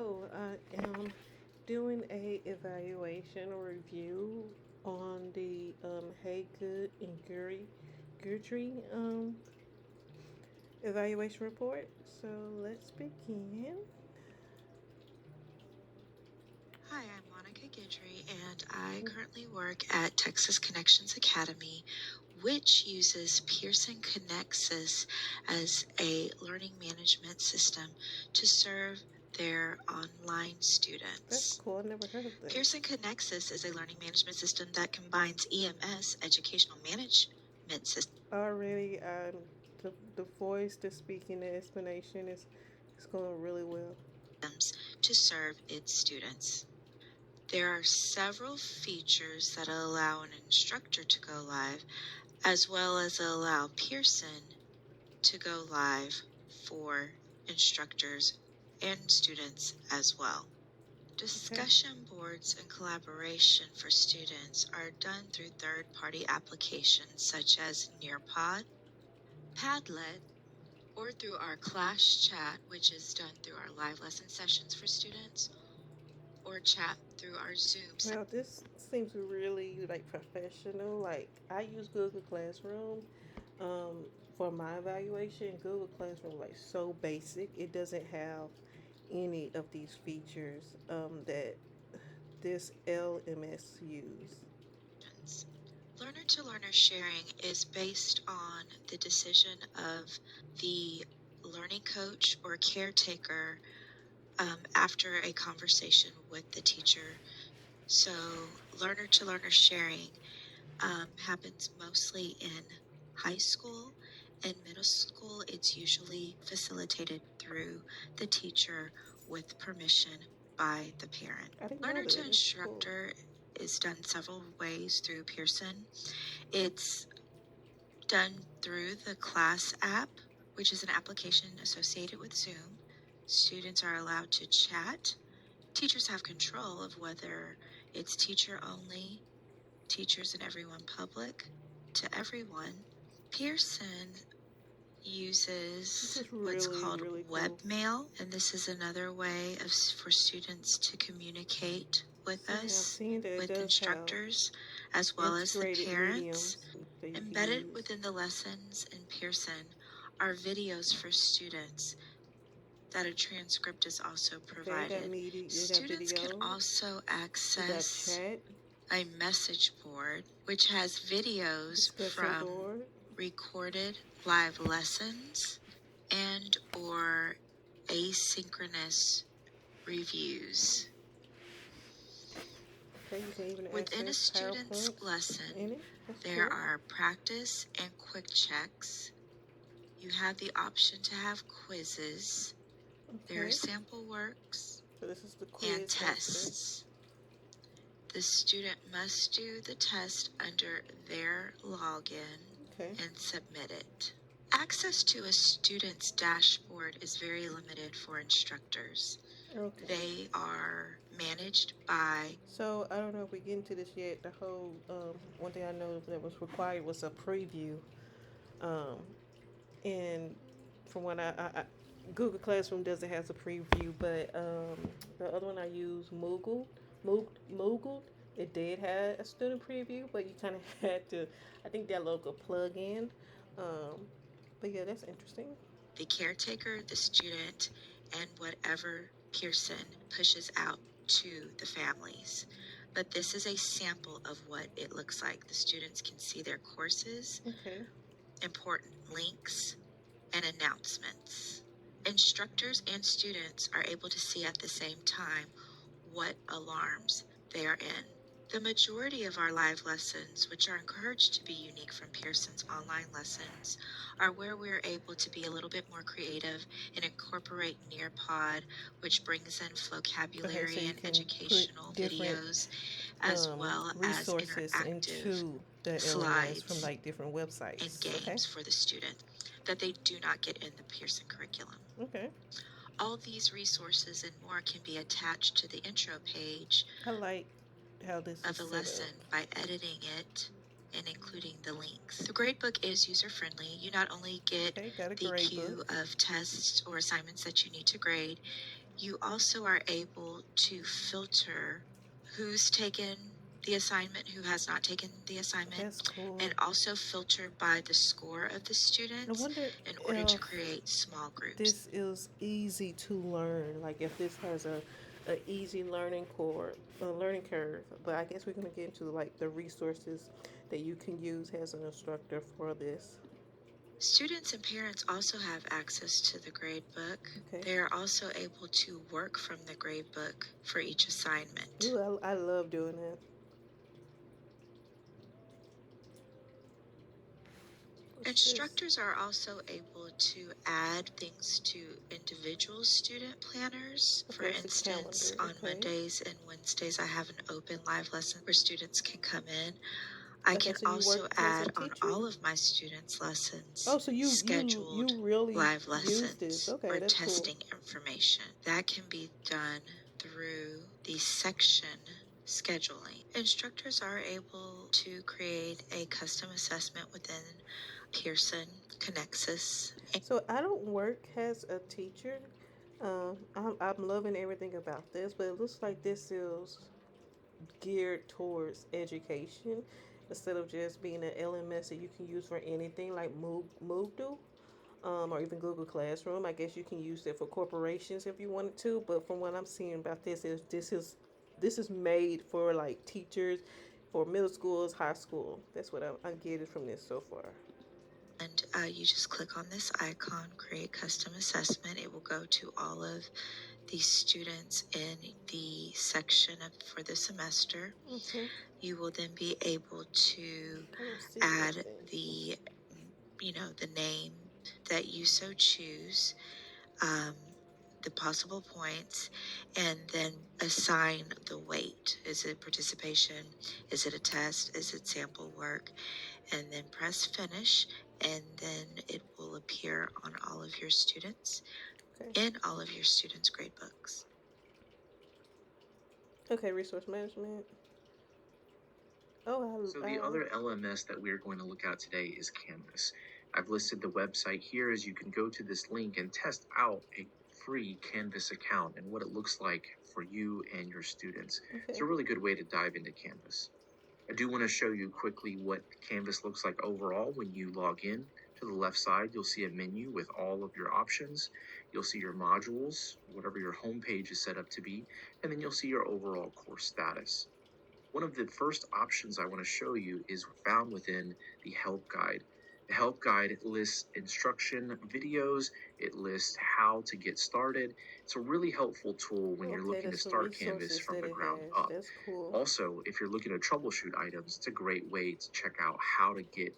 Hello, I am doing a evaluation or review on the Haygood and Guthrie evaluation report. So let's begin. Hi, I'm Monica Guidry, and I currently work at Texas Connections Academy, which uses Pearson Connexus as a learning management system to serve their online That's students. cool. I never heard of that. Pearson Connexus is a learning management system that combines EMS, educational management Already, the voice, the speaking, the explanation is going really well. systems to serve its students. There are several features that allow an instructor to go live, as well as allow Pearson to go live for instructors and students as well. Okay. Discussion boards and collaboration for students are done through third-party applications such as Nearpod, Padlet, or through our class chat, which is done through our live lesson sessions for students, or chat through our Zoom. Well, this seems really like professional. Like I use Google Classroom for my evaluation. Google Classroom like so basic. It doesn't have any of these features that this LMS use. Learner to learner sharing is based on the decision of the learning coach or caretaker after a conversation with the teacher. So, learner to learner sharing happens mostly in high school and middle school. It's usually facilitated through the teacher with permission by the parent. I didn't know Learner that. to That's cool. instructor is done several ways through Pearson. It's done through the class app, which is an application associated with Zoom. Students are allowed to chat. Teachers have control of whether it's teacher only, teachers and everyone public, to everyone. Pearson This uses is what's really called really cool. webmail, and this is another way for students to communicate with See, I've us, seen that it with does have instructors, as well as the integrated parents. mediums that you can Embedded use. within the lessons in Pearson are videos for students that a transcript is also Okay, you got provided. media, you got Students can video, also you got access chat, a message board which has videos discussion from board. recorded live lessons and or asynchronous reviews. Okay, you can even Within a access student's PowerPoints lesson, in it. That's there cool. are practice and quick checks. You have the option to have quizzes. There are Okay, sample works so this is the and quiz section. tests. The student must do the test under their login Okay, and submit it. Access to a student's dashboard is very limited for instructors. okay. They are managed by So I don't know if we get into this yet. The whole one thing I know that was required was a preview. Um, and from what I Google Classroom doesn't have a preview, but the other one I use, Moogle, it did have a student preview, but you kind of had to, I think, download a plug-in. Um, but yeah, that's interesting. the caretaker, the student, and whatever Pearson pushes out to the families. But this is a sample of what it looks like. The students can see their courses, Okay. important links, and announcements. Instructors and students are able to see at the same time what alarms they are in. The majority of our live lessons, which are encouraged to be unique from Pearson's online lessons, are where we're able to be a little bit more creative and incorporate Nearpod, which brings in Okay, so vocabulary you and can put educational different videos, as well as resources interactive into the LMS from slides like different and websites. Okay. games for the student that they do not get in the Pearson curriculum. Okay. All these resources and more can be attached to the intro page I like how this of is the set up. lesson by editing it and including the links. The gradebook is user friendly. You not only get Okay, got a the grade book. queue of tests or assignments that you need to grade, You also are able to filter who's taken the assignment, who has not taken the assignment, That's cool. and also filter by the score of the I students wonder in order to if create small groups. this is easy to learn. Like if this has a easy learning curve. But I guess we're gonna get into like the resources that you can use as an instructor for this. Students and parents also have access to the gradebook. Okay. They are also able to work from the gradebook for each assignment. Ooh, I love doing that. What's this? Instructors are also able to add things to individual student planners. For Okay, it's a instance, calendar. on Okay. Mondays and Wednesdays, I have an open live lesson where students can come in. I Okay, can so you also work as a add on teacher? all of my students' lessons Oh, so you scheduled really live use this. lessons Okay, or that's cool. testing information. That can be done through the section scheduling. Instructors are able to create a custom assessment within Pearson, Connexus. So I don't work as a teacher. I'm loving everything about this, but it looks like this is geared towards education instead of just being an LMS that you can use for anything like Moodle, or even Google Classroom. I guess you can use it for corporations if you wanted to. But from what I'm seeing about this is made for like teachers, for middle schools, high school. That's what I'm getting from this so far. And you just click on this icon, create custom assessment. It will go to all of the students in the section for the semester. Mm-hmm. You will then be able to I don't see add anything. the name that you so choose, um, the possible points, and then assign the weight. Is it participation? Is it a test? Is it sample work? And then press finish, and then it will appear on all of your students Okay. in all of your students' gradebooks. Okay, resource management. Oh, So the other LMS that we're going to look at today is Canvas. I've listed the website here as you can go to this link and test out a free Canvas account and what it looks like for you and your students. okay. It's a really good way to dive into Canvas. I do want to show you quickly what Canvas looks like overall when you log in. To the left side, you'll see a menu with all of your options. You'll see your modules, whatever your home page is set up to be, and then you'll see your overall course status. One of the first options I want to show you is found within the help guide. The help guide lists instruction videos, it lists how to get started. It's a really helpful tool when you're Okay, looking to that's the start Canvas resources from that the it ground has. up. That's cool. Also, if you're looking to troubleshoot items, it's a great way to check out how to get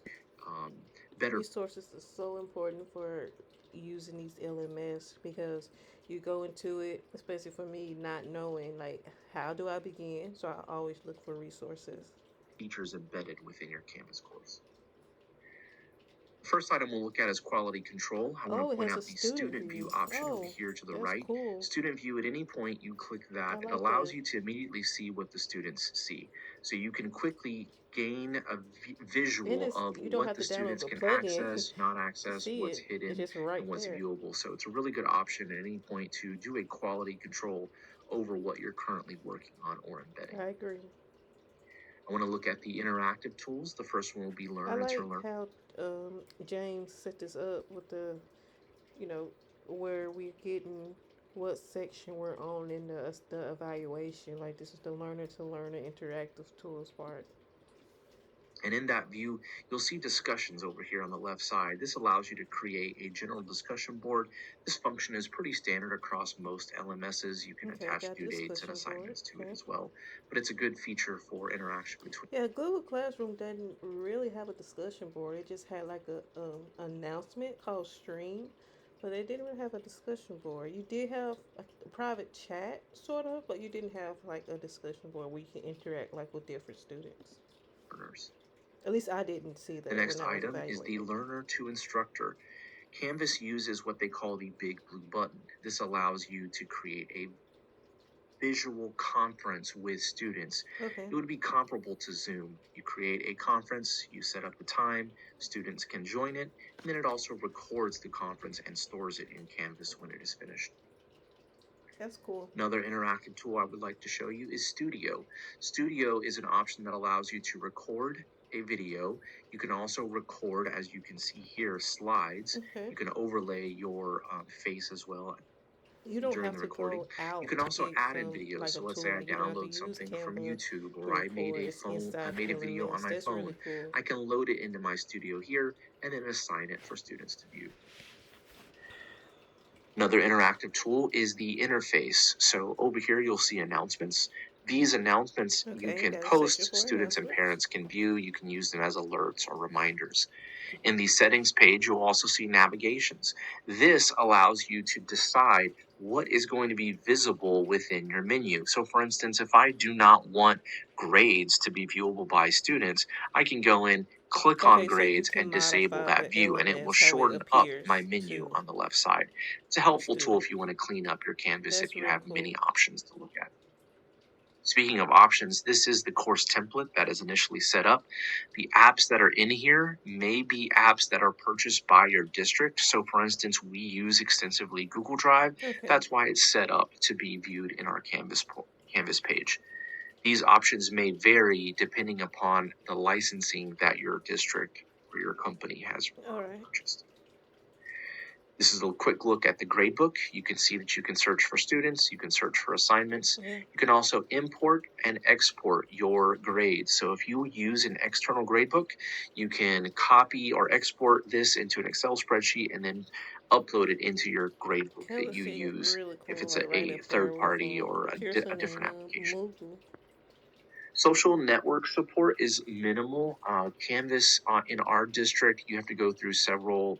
better. Resources is so important for using these LMS because you go into it, especially for me, not knowing like how do I begin. So I always look for resources. Features embedded within your Canvas course. First item we'll look at is quality control. I want to It point has a out the student view option over here to the that's right. cool. Student view, at any point you click that, I it like allows that. you to immediately see what the students see. So you can quickly gain a visual of You don't what have the to download students the can plugin access, not to access, see what's it. It's hidden, just right and what's there. viewable. So it's a really good option at any point to do a quality control over what you're currently working on or embedding. I agree. I want to look at the interactive tools. The first one will be I Learner like to Learn. how James set this up with the, you know, where we're getting what section we're on in the evaluation. Like this is the learner to learner interactive tools part. And in that view, you'll see discussions over here on the left side. This allows you to create a general discussion board. This function is pretty standard across most LMSs. You can attach due dates and assignments to it as well. But it's a good feature for interaction between. Yeah, Google Classroom doesn't really have a discussion board. It just had like a announcement called Stream, but they didn't really have a discussion board. You did have a private chat, sort of, but you didn't have like a discussion board where you can interact like with different students. Learners. At least I didn't see that. The next item is the Learner to Instructor. Canvas uses what they call the big blue button. This allows you to create a visual conference with students. Okay. It would be comparable to Zoom. You create a conference, you set up the time, students can join it, and then it also records the conference and stores it in Canvas when it is finished. That's cool. Another interactive tool I would like to show you is Studio. Studio is an option that allows you to record a video. You can also record, as you can see here, slides. Okay. You can overlay your face as well You don't during have the to recording. go You out can to also get add in some videos. like a So let's say I tool. You don't have to download use something from Canva YouTube, to or I made record. a It's phone, I inside made a video on LMS. my That's phone. really cool. I can load it into my studio here and then assign it for students to view. Another interactive tool is the interface. So over here, you'll see announcements. These announcements you Okay, you can got a section post, for students and announcements. parents can view. You can use them as alerts or reminders. In the settings page, you'll also see navigations. This allows you to decide what is going to be visible within your menu. So for instance, if I do not want grades to be viewable by students, I can go in, click on Okay, so you grades, can and disable modify that the view, and it will LMS how it shorten up my appears menu to on the left side. It's a the helpful tool student. if you want to clean up your Canvas if That's you really have cool. many options to look at. Speaking of options, this is the course template that is initially set up. The apps that are in here may be apps that are purchased by your district. So for instance, we use extensively Google Drive. Okay. That's why it's set up to be viewed in our Canvas page. These options may vary depending upon the licensing that your district or your company has All right. purchased. This is a quick look at the gradebook. You can see that you can search for students, you can search for assignments. Yeah. You can also import and export your grades. So if you use an external gradebook, you can copy or export this into an Excel spreadsheet and then upload it into your gradebook that Canvas you seems use really if cool, it's like right a up there third with party or a Pearson different and application. Moodle. Social network support is minimal. Canvas in our district, you have to go through several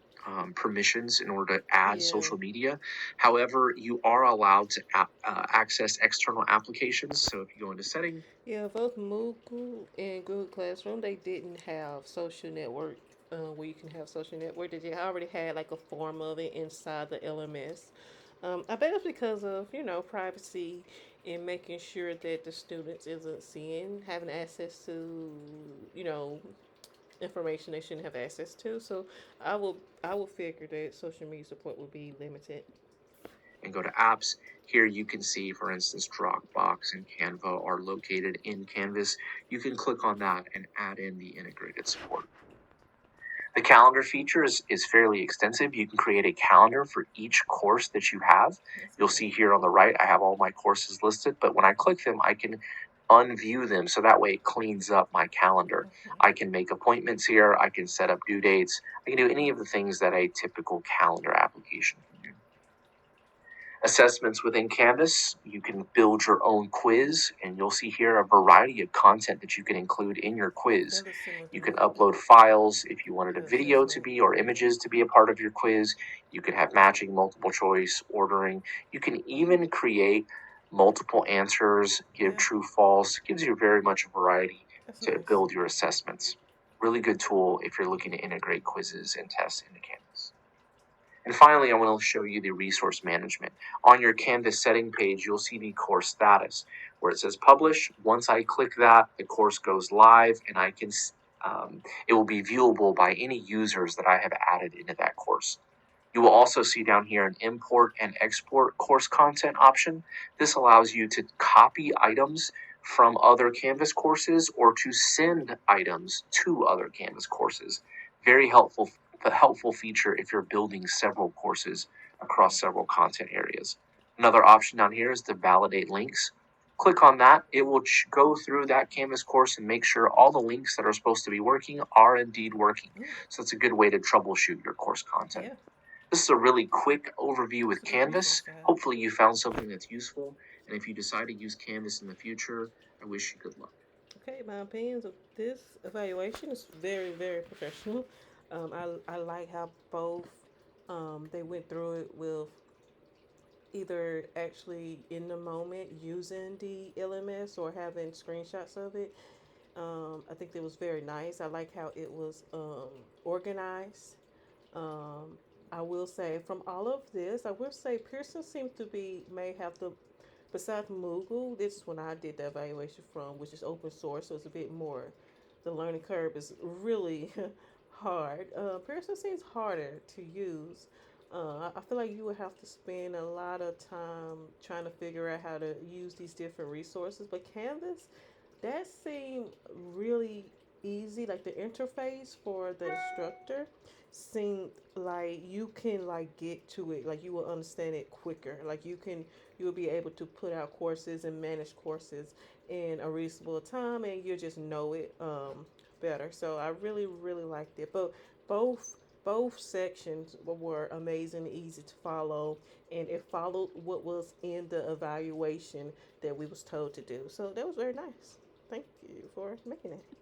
permissions in order to add Yeah. social media. However, you are allowed to access external applications. So if you go into setting, Yeah, both Moodle and Google Classroom, they didn't have social network where you can have social network. They already had like a form of it inside the LMS. I bet it's because of, privacy and making sure that the students isn't having access to, you know, information they shouldn't have access to. So I will figure that social media support will be limited. and go to apps. Here you can see, for instance, Dropbox and Canva are located in Canvas. You can click on that and add in the integrated support. The calendar feature is fairly extensive. You can create a calendar for each course that you have. That's You'll cool. see here on the right, I have all my courses listed, but when I click them, I can unview them. So that way it cleans up my calendar. Okay. I can make appointments here. I can set up due dates. I can do any of the things that a typical calendar application can do. Assessments within Canvas, you can build your own quiz, and you'll see here a variety of content that you can include in your quiz. That looks similar to You can Moodle. upload files if you wanted a The video to assessment. be or images to be a part of your quiz. You can have matching, multiple choice, ordering. You can even create multiple answers, give Yeah, true, false, gives you very much a variety that's to nice. build your assessments. Really good tool if you're looking to integrate quizzes and tests into Canvas. And finally, I want to show you the resource management. On your Canvas setting page, you'll see the course status where it says publish. Once I click that, the course goes live and it will be viewable by any users that I have added into that course. You will also see down here an import and export course content option. This allows you to copy items from other Canvas courses or to send items to other Canvas courses. Very helpful, a helpful feature if you're building several courses across several content areas. Another option down here is to validate links. Click on that. It will go through that Canvas course and make sure all the links that are supposed to be working are indeed working. So it's a good way to troubleshoot your course content. Yeah. This is a really quick overview with It's a good resource Canvas. to have. Hopefully you found something that's useful. And if you decide to use Canvas in the future, I wish you good luck. Okay, my opinions of this evaluation is very, very professional. I like how both they went through it with either actually in the moment using the LMS or having screenshots of it. I think it was very nice. I like how it was organized. Um, I will say from all of this, I will say Pearson seems to may have the besides Moodle, this is when I did the evaluation from, which is open source, so it's a bit more. The learning curve is really hard. Pearson seems harder to use. I feel like you would have to spend a lot of time trying to figure out how to use these different resources. But Canvas, that seemed really easy. Like the interface for the instructor seemed like you can like get to it. Like you will understand it quicker. Like you will be able to put out courses and manage courses in a reasonable time, and you just know it better. So I really really liked it. But both both sections were amazing, easy to follow, and it followed what was in the evaluation that we was told to do. So that was very nice. Thank you for making it.